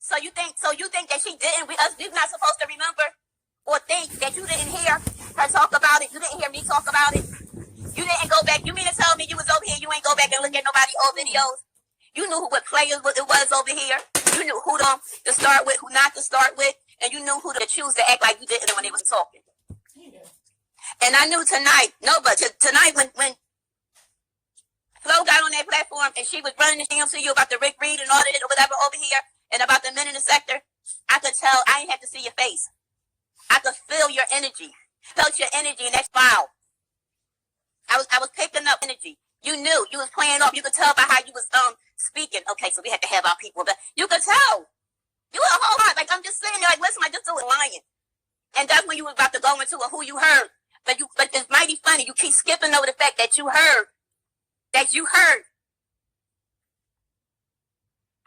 So you think that she didn't? We're not supposed to remember or think that you didn't hear her talk about it. You didn't hear me talk about it. You didn't go back. You mean to tell me you was over here? You ain't go back and look at nobody old videos. You knew what players it was over here. You knew who to start with, who not to start with, and you knew who to choose to act like you didn't when they was talking. And I knew tonight, tonight when Flo got on that platform and she was running the damn to you about the Rick Reed and all that or whatever over here and about the men in the sector, I could tell. I didn't have to see your face. I could feel your energy. Felt your energy, and that's foul. I was picking up energy. You knew you was playing off. You could tell by how you was speaking. Okay, so we had to have our people, but you could tell. You were a whole lot. Like I'm just sitting there, like listen, I just do it lying. And that's when you was about to go into a who you heard. But it's mighty funny. You keep skipping over the fact that you heard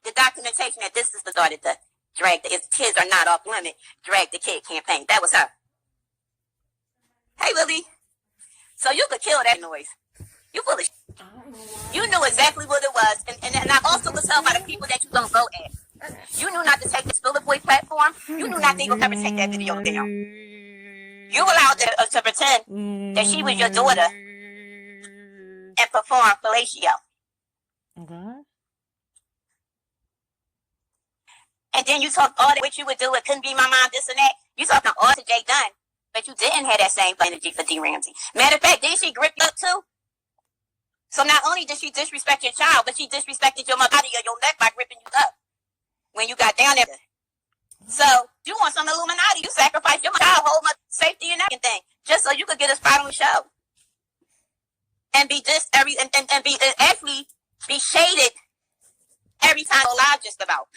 the documentation that this is the daughter that dragged his kids are not off limit. Drag the kid campaign. That was her. Hey Lily. So you could kill that noise. You foolish. You knew exactly what it was. And I also was told by the people that you don't go at. You knew not to take the Spiller Boy platform. You knew not to even ever take that video down. You allowed to pretend that she was your daughter and perform fellatio. Okay. And then you talk all that what you would do. It couldn't be my mom, this and that. You talking all to Jay Dunn. But you didn't have that same energy for D. Ramsey. Matter of fact, didn't she grip you up too? So not only did she disrespect your child, but she disrespected your mother or your neck by gripping you up when you got down there. So you want some Illuminati. You sacrificed your child, whole safety and everything, just so you could get a spot on the show. And be be shaded every time a lie just about.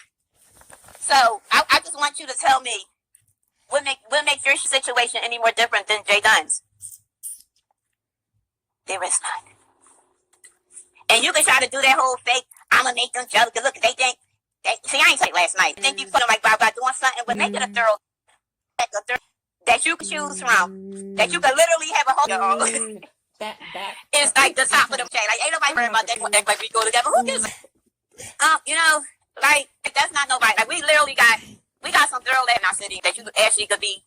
So I just want you to tell me what makes your situation any more different than Jay Dunn's? There is none. And you can try to do that whole fake, I'm gonna make them jealous. Look, they think see, I ain't say last night. Think you put them like by doing something, but make it a thorough that you can choose from, that you can literally have a whole. It's like the top of the chain. Like ain't nobody worried about that. Like we go together. Who gives? You know, like that's not nobody. Like we literally got some girl in our city that you actually could be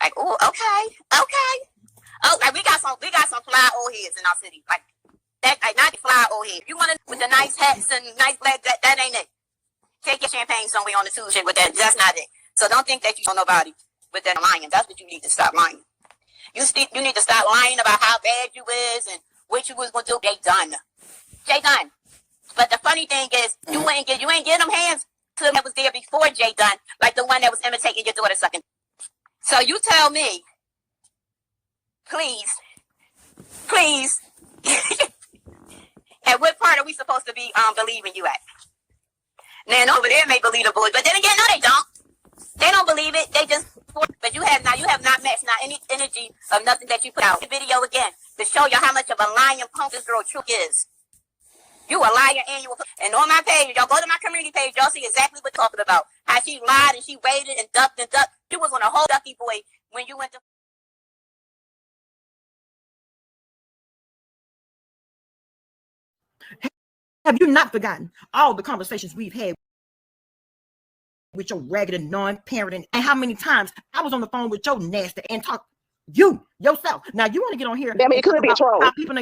like, oh, okay. Oh, like we got some fly old heads in our city. Like that, like not fly old heads. You want to with the nice hats and nice legs? That ain't it. Take your champagne somewhere on the Tuesday with that. That's not it. So don't think that you know nobody with that lying. That's what you need to stop lying. You need to stop lying about how bad you is and what you was gonna do. Jay Dunn. But the funny thing is, you ain't get them hands to them that was there before Jay Dunn, like the one that was imitating your daughter sucking. So you tell me, please, at what part are we supposed to be believing you at? Now over there may believe the boys, but then again, no, they don't. They don't believe it. They just. But you have not matched any energy of nothing that you put out. The video again to show you how much of a lying punk this girl True is. You a liar and you and on my page, y'all go to my community page, y'all see exactly what I'm talking about. How she lied and she waited and ducked. She was on a whole ducky boy when you went to. Have you not forgotten all the conversations we've had with your ragged and non-parenting, and how many times I was on the phone with your nasty and talk yourself. Now you want to get on here. I mean, it could be a troll. People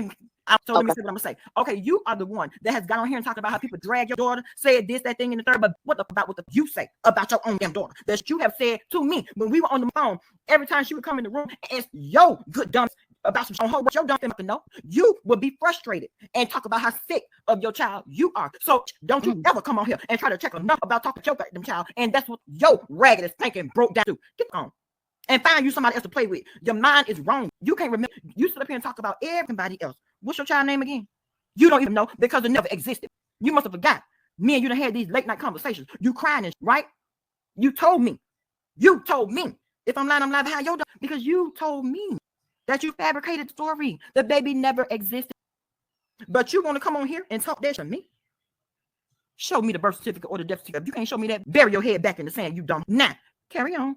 so let me say what I'm gonna say. Okay, you are the one that has got on here and talked about how people drag your daughter, said this, that thing, and the third. But what you say about your own damn daughter that you have said to me when we were on the phone? Every time she would come in the room and ask yo good dumb about some what your dumb thing to know, you would be frustrated and talk about how sick of your child you are. So don't you ever come on here and try to check enough about talking to your goddamn child, and that's what your ragged is thinking broke down to. Get on. And find you somebody else to play with. Your mind is wrong. You can't remember. You sit up here and talk about everybody else. What's your child name again? You don't even know because it never existed. You must have forgot. Me and you done had these late night conversations. You crying and right? You told me. If I'm lying behind your door because you told me that you fabricated the story. The baby never existed. But you want to come on here and talk that to me? Show me the birth certificate or the death certificate. If you can't show me that, bury your head back in the sand. You dumb. Nah, carry on.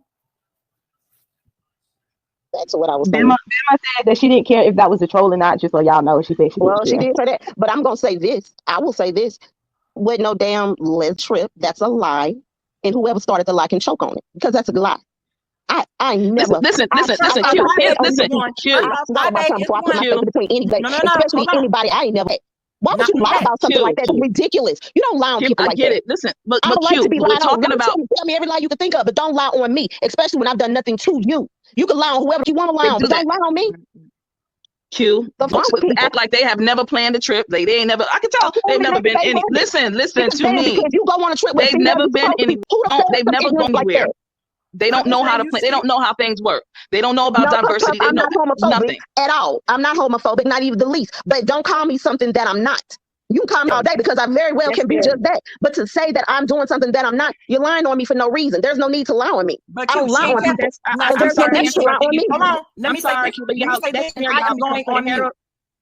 That's what I was saying. Bama said that she didn't care if that was a troll or not, just so y'all know. She said she did say that. But I'm going to say this. I will say this. With no damn live trip, that's a lie. and whoever started the lie can choke on it because that's a lie. I never. Listen, I Q. Listen, Q. I swallow my tongue before I put my face between anybody, No, especially anybody I ain't never had. Why would you lie about something like that? It's ridiculous. You don't lie on people like that. I get it. Listen, but I don't like to be lied on. talking about. Tell me every lie you can think of, but don't lie on me, especially when I've done nothing to you. You can lie on whoever you want to lie on, but don't lie on me. Q, folks act like they have never planned a trip. They ain't never. I can tell they've never been any. Listen to me. Because you go on a trip, they've never been any. They've never gone anywhere. They don't know how to plan. They don't know how things work. They don't know about diversity. They know nothing at all. I'm not homophobic, not even the least. But don't call me something that I'm not. You can call me all day because I very well can be just that. But to say that I'm doing something that I'm not, you're lying on me for no reason. There's no need to lie on me. But I don't lie on people. There's no need to lie on me. Come on, let me say this.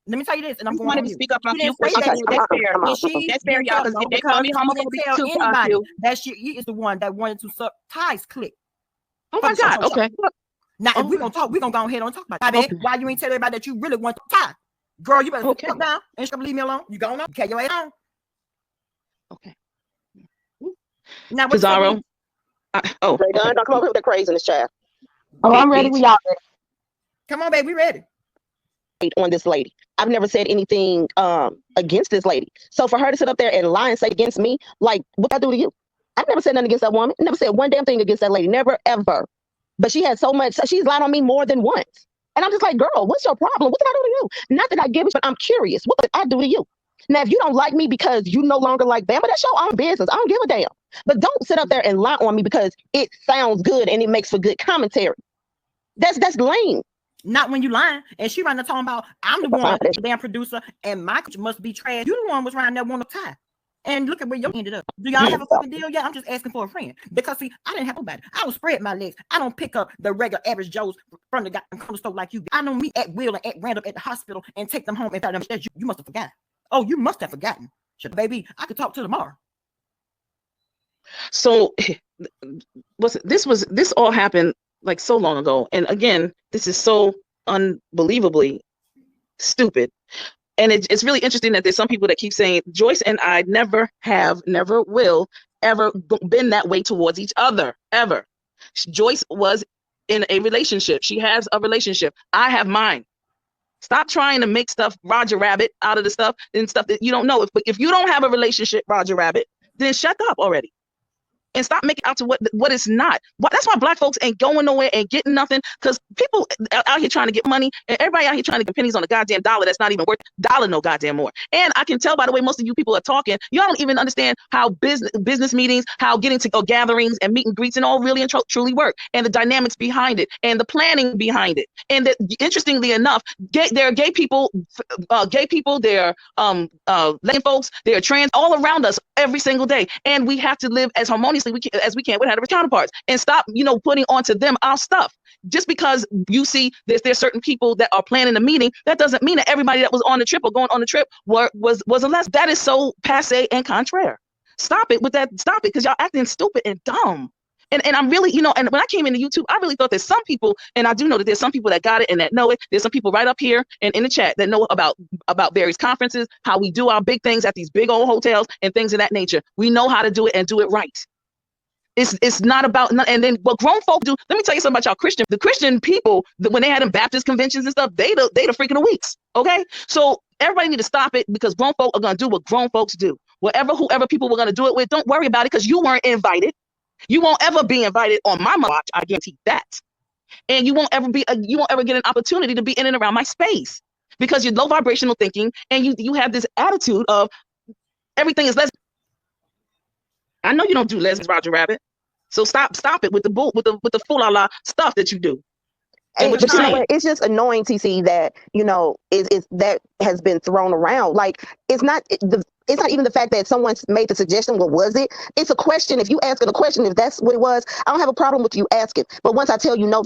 Let me tell you this, and I'm going to speak up on you. That's fair, y'all. Because they call me homophobic too. Anybody that she is the one that wanted to suck Ty's click. Oh my God. Okay. Now, if we're gonna talk, we're gonna go ahead and talk about it. Why you ain't tell everybody that you really want to tie? Girl, you better come down and leave me alone. You going on? Okay, your ass on. Okay. Now, Pizarro. Don't come over with the craziness, child. Oh, I'm ready. We y'all ready. Come on, baby, we ready. On this lady, I've never said anything against this lady. So for her to sit up there and lie and say against me, like, what I do to you? I've never said nothing against that woman. Never said one damn thing against that lady. Never, ever. But she had so much. She's lied on me more than once. And I'm just like, girl, what's your problem? What did I do to you? Not that I give it, but I'm curious. What did I do to you? Now, if you don't like me because you no longer like Bama, that's your own business. I don't give a damn. But don't sit up there and lie on me because it sounds good and it makes for good commentary. That's lame. Not when you lying. And she running talking about, I'm the one, the damn producer, and my coach must be trash. You the one was around there want to tie. And look at where you ended up. Do y'all have a fucking deal? Yeah, I'm just asking for a friend. Because see, I didn't have nobody. I don't spread my legs. I don't pick up the regular average Joes from the goddamn corner store like you. I don't meet at will and at random at the hospital and take them home and tell them that you must have forgotten. Oh, you must have forgotten. Baby, I could talk to tomorrow. So this all happened like so long ago. And again, this is so unbelievably stupid. And it's really interesting that there's some people that keep saying Joyce and I never have, never will, ever been that way towards each other, ever. Joyce was in a relationship. She has a relationship. I have mine. Stop trying to make stuff Roger Rabbit out of the stuff and stuff that you don't know. If you don't have a relationship, Roger Rabbit, then shut up already. And stop making out to what it's not. That's why Black folks ain't going nowhere and getting nothing, because people out here trying to get money, and everybody out here trying to get pennies on a goddamn dollar that's not even worth $1 no goddamn more. And I can tell by the way most of you people are talking, y'all don't even understand how business meetings, how getting to gatherings and meet and greets and all really and truly work, and the dynamics behind it, and the planning behind it. And that, interestingly enough, there are gay people, there are lesbian folks, there are trans all around us every single day, and we have to live as harmoniously as we can with our counterparts, and stop, putting onto them our stuff. Just because you see there's certain people that are planning a meeting, that doesn't mean that everybody that was on the trip or going on the trip was a lesbian. That is so passe and contraire. Stop it with that. Stop it, because y'all acting stupid and dumb. And I'm really, and when I came into YouTube, I really thought that some people, and I do know that there's some people that got it and that know it. There's some people right up here and in the chat that know about various conferences, how we do our big things at these big old hotels and things of that nature. We know how to do it and do it right. It's not about, and then what grown folk do. Let me tell you something about y'all the Christian people, when they had them Baptist conventions and stuff, they the freak of the weeks. Okay, so everybody need to stop it, because grown folk are gonna do what grown folks do. Whoever people were gonna do it with, don't worry about it, because you weren't invited. You won't ever be invited on my watch. I guarantee that. And you won't ever get an opportunity to be in and around my space, because you're low vibrational thinking, and you have this attitude of everything is lesbian. I know you don't do lesbians, Roger Rabbit. So stop it with the full la stuff that you do. And it's just annoying, TC, that is that has been thrown around. Like, it's not even the fact that someone's made the suggestion. What was it? It's a question. If you ask it a question, if that's what it was, I don't have a problem with you asking. But once I tell you no,